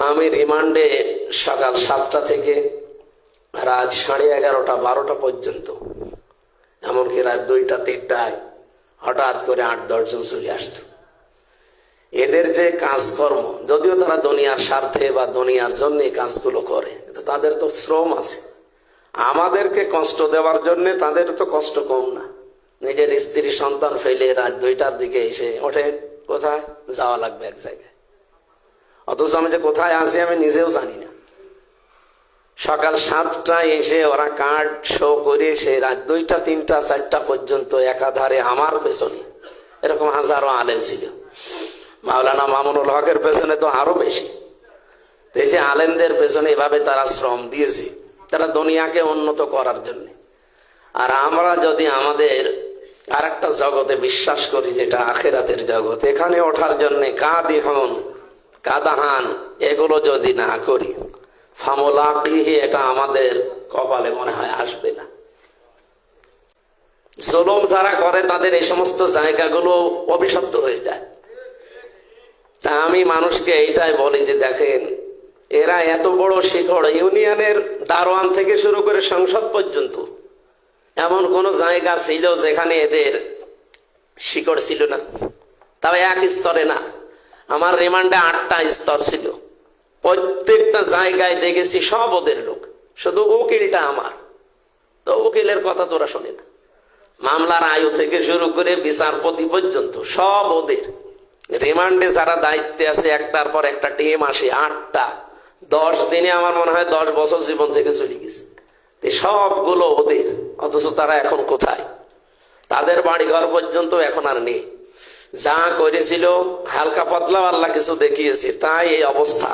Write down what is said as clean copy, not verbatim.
আমি রিমান্ডে সকাল 7টা থেকে রাত 11:30 12টা পর্যন্ত, এমনকি রাত 2টা 3টায় হঠাৎ করে 8-10 জন চলে আসতো। এদের যে কাজকর্ম, যদিও তারা দুনিয়ার স্বার্থে বা দুনিয়ার জন্য কাজগুলো করে, কিন্তু তাদের তো শ্রম আছে। আমাদেরকে কষ্ট দেওয়ার জন্য তাদের তো কষ্ট কম না। নিজের স্ত্রী সন্তান ফেলে রাত 2টার দিকে এসে ওঠে, কোথায় যাওয়া লাগবে এক জায়গায়, অথচ আমি যে কোথায় আছি আমি নিজেও জানি না। সকাল 7টায় এসে ওরা কার্ড শো করে সে রাত 2টা 3টা 4টা পর্যন্ত একাধারে আমার পেছনে। এরকম হাজারো আলেম ছিল। মাওলানা মামুনুল হকের পেছনে তো আরো বেশি। এই যে আলেমদের পেছনে এভাবে তারা শ্রম দিয়েছে, তারা দুনিয়াকে উন্নত করার জন্য। আর আমরা যদি আমাদের আর একটা জগতে বিশ্বাস করি, যেটা আখিরাতের জগৎ, এখানে ওঠার জন্য কাদিহন কাদাহান এগুলো যদি না করি, ফামুলাকিহি, এটা আমাদের কপালে মনে হয় আসবে না। জুলুম যারা করে তাদের এই সমস্ত জায়গাগুলো অভিশপ্ত হয়ে যায়। তা আমি মানুষকে এইটাই বলি যে দেখেন, এরা এত বড় শিখড়, ইউনিয়নের দারোয়ান থেকে শুরু করে সংসদ পর্যন্ত এমন কোন জায়গা ছিল যেখানে এদের শিকড় ছিল না? তবে এক স্তরে না, আমার রিমান্ডে 8টা স্তর ছিল। প্রত্যেকটা জায়গায় দেখেছি সব ওদের লোক, শুধু উকিলটা আমার। তো উকিলের কথা তোরা শোনে না। মামলার আয়ু থেকে শুরু করে বিচারপতি পর্যন্ত সব ওদের। রিমান্ডে যারা দায়িত্বে আছে, একটার পর একটা টিম আসে, 8টা। 10 দিনে আমার মনে হয় 10 বছর জীবন থেকে চলে গেছে। সবগুলো ওদের, অথচ তারা এখন কোথায়? তাদের বাড়ি ঘর পর্যন্ত এখন আর নেই। যা করেছিল হালকা পাতলা আল্লাহ কিছু দেখিয়েছে, তাই এই অবস্থা।